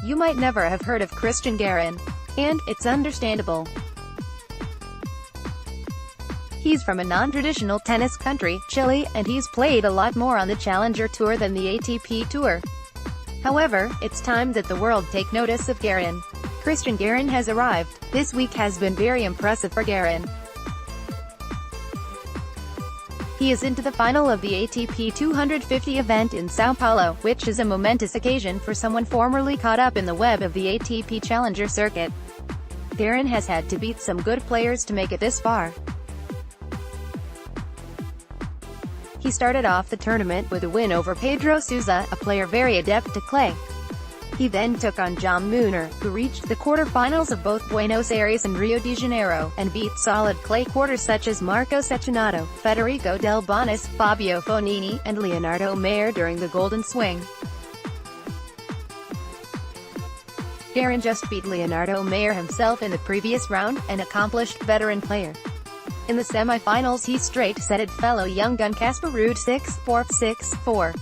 you might never have heard of Christian Garin. And it's understandable. He's from a non-traditional tennis country, Chile, and he's played a lot more on the Challenger Tour than the ATP Tour. However, it's time that the world take notice of Garin. Christian Garin has arrived. This week has been very impressive for Garin. He is into the final of the ATP 250 event in Sao Paulo, which is a momentous occasion for someone formerly caught up in the web of the ATP Challenger circuit. Garin has had to beat some good players to make it this far. He started off the tournament with a win over Pedro Sousa, a player very adept at clay. He then took on John Muir, who reached the quarter-finals of both Buenos Aires and Rio de Janeiro, and beat solid clay quarters such as Marco Cecchinato, Federico Del Bonis, Fabio Fognini, and Leonardo Mayer during the Golden Swing. Garin just beat Leonardo Mayer himself in the previous round, an accomplished veteran player. In the semi-finals he straight-setted fellow young gun Casper Ruud 6-4, 6-4.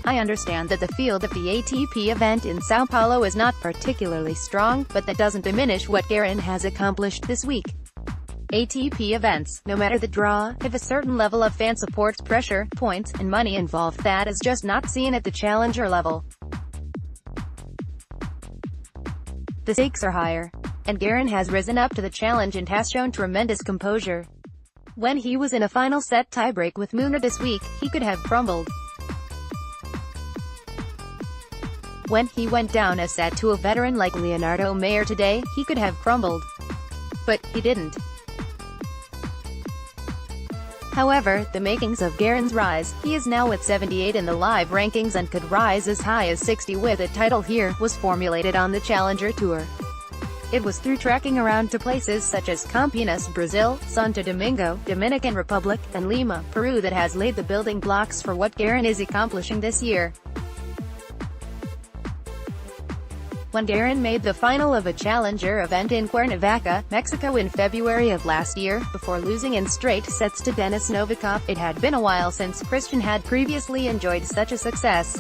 I understand that the field of the ATP event in Sao Paulo is not particularly strong, but that doesn't diminish what Garin has accomplished this week. ATP events, no matter the draw, have a certain level of fan support, pressure, points, and money involved that is just not seen at the challenger level. The stakes are higher. And Garin has risen up to the challenge and has shown tremendous composure. When he was in a final set tiebreak with Muir this week, he could have crumbled. When he went down a set to a veteran like Leonardo Mayer today, he could have crumbled. But he didn't. However, the makings of Garin's rise, he is now at 78 in the live rankings and could rise as high as 60 with a title here, was formulated on the Challenger Tour. It was through trekking around to places such as Campinas, Brazil, Santo Domingo, Dominican Republic, and Lima, Peru that has laid the building blocks for what Garin is accomplishing this year. When Garin made the final of a challenger event in Cuernavaca, Mexico in February of last year, before losing in straight sets to Denis Novikov, it had been a while since Christian had previously enjoyed such a success.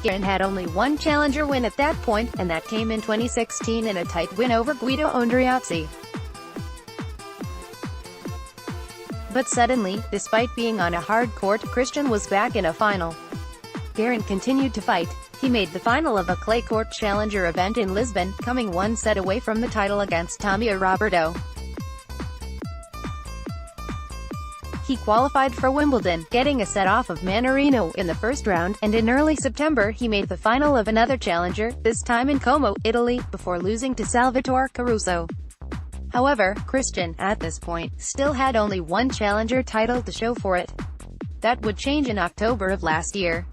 Garin had only one challenger win at that point, and that came in 2016 in a tight win over Guido Andreozzi. But suddenly, despite being on a hard court, Christian was back in a final. Garin continued to fight. He made the final of a clay court challenger event in Lisbon, coming one set away from the title against Tommy Roberto. He qualified for Wimbledon, getting a set off of Mannarino in the first round, and in early September he made the final of another challenger, this time in Como, Italy, before losing to Salvatore Caruso. However, Christian, at this point, still had only one challenger title to show for it. That would change in October of last year.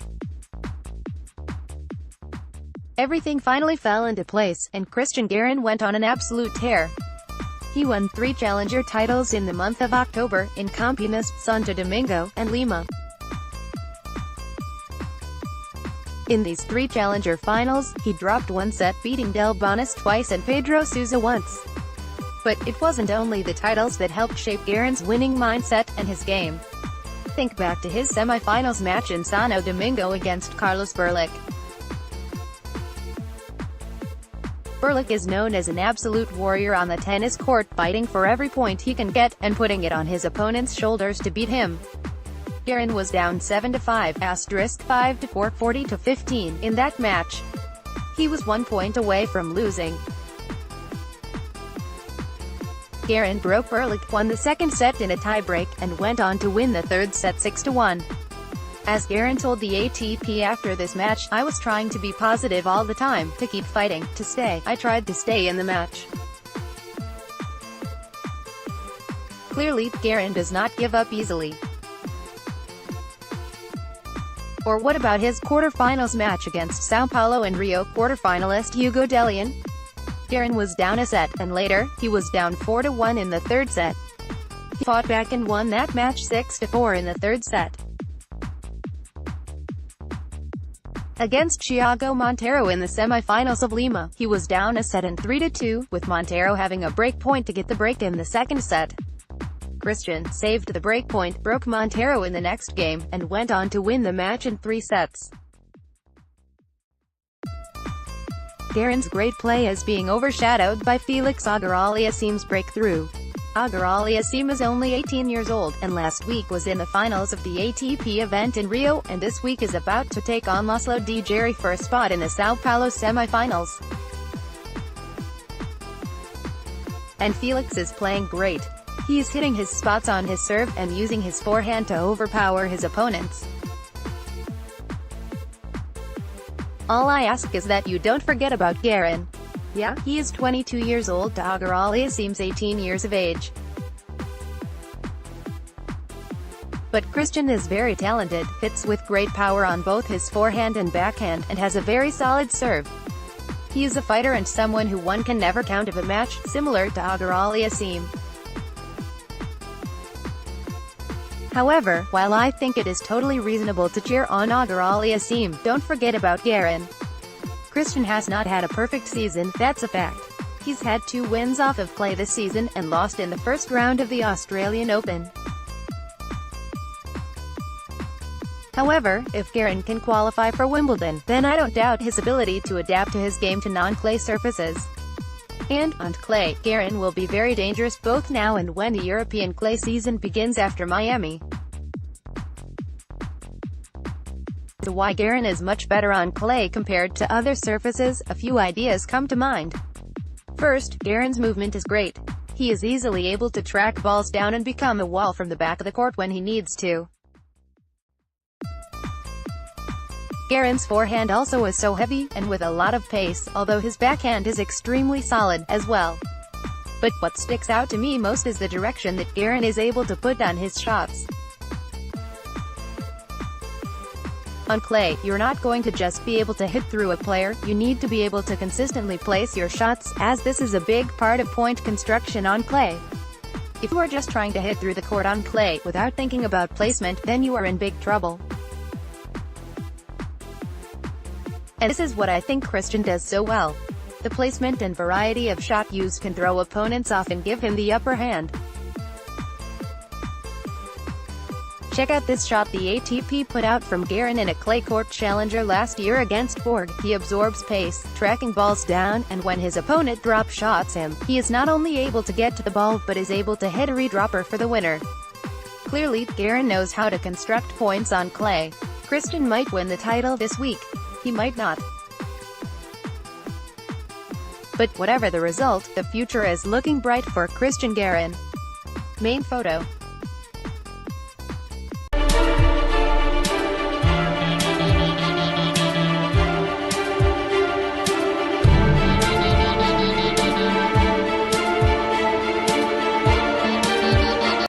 Everything finally fell into place, and Christian Garin went on an absolute tear. He won 3 challenger titles in the month of October, in Campinas, Santo Domingo, and Lima. In these 3 challenger finals, he dropped one set, beating Del Bonis twice and Pedro Sousa once. But it wasn't only the titles that helped shape Garin's winning mindset and his game. Think back to his semi-finals match in Santo Domingo against Carlos Berlich. Berlich is known as an absolute warrior on the tennis court, fighting for every point he can get, and putting it on his opponent's shoulders to beat him. Garin was down 7-5, 5-4, 40-15, in that match. He was 1 point away from losing. Garin broke Berlich, won the second set in a tiebreak, and went on to win the third set 6-1. As Garin told the ATP after this match, "I was trying to be positive all the time, to keep fighting, to stay. I tried to stay in the match." Clearly, Garin does not give up easily. Or what about his quarterfinals match against Sao Paulo and Rio quarterfinalist Hugo Dellien? Garin was down a set, and later, he was down 4-1 in the third set. He fought back and won that match 6-4 in the third set. Against Thiago Monteiro in the semi-finals of Lima, he was down a set and 3-2, with Monteiro having a break point to get the break in the second set. Christian saved the breakpoint, broke Montero in the next game, and went on to win the match in 3 sets. Garin's great play is being overshadowed by Felix Auger-Aliassime's breakthrough. Auger-Aliassime is only 18 years old, and last week was in the finals of the ATP event in Rio, and this week is about to take on Laszlo Di Geri for a spot in the Sao Paulo semi-finals. And Felix is playing great. He's hitting his spots on his serve, and using his forehand to overpower his opponents. All I ask is that you don't forget about Garin. Yeah, he is 22 years old to Auger-Aliassime's 18 years of age. But Christian is very talented, hits with great power on both his forehand and backhand, and has a very solid serve. He is a fighter and someone who one can never count of a match, similar to Auger-Aliassime. However, while I think it is totally reasonable to cheer on Auger-Aliassime, don't forget about Garin. Christian has not had a perfect season, that's a fact. He's had 2 wins off of clay this season, and lost in the first round of the Australian Open. However, if Garin can qualify for Wimbledon, then I don't doubt his ability to adapt to his game to non-clay surfaces. And, on clay, Garin will be very dangerous both now and when the European clay season begins after Miami. To why Garin is much better on clay compared to other surfaces, a few ideas come to mind. First, Garin's movement is great. He is easily able to track balls down and become a wall from the back of the court when he needs to. Garin's forehand also is so heavy, and with a lot of pace, although his backhand is extremely solid, as well. But what sticks out to me most is the direction that Garin is able to put down his shots. On clay, you're not going to just be able to hit through a player, you need to be able to consistently place your shots, as this is a big part of point construction on clay. If you are just trying to hit through the court on clay, without thinking about placement, then you are in big trouble. And this is what I think Christian does so well. The placement and variety of shot use can throw opponents off and give him the upper hand. Check out this shot the ATP put out from Garin in a clay court challenger last year against Borg. He absorbs pace, tracking balls down, and when his opponent drop shots him, he is not only able to get to the ball but is able to hit a redropper for the winner. Clearly, Garin knows how to construct points on clay. Christian might win the title this week. He might not. But whatever the result, the future is looking bright for Christian Garin. Main photo.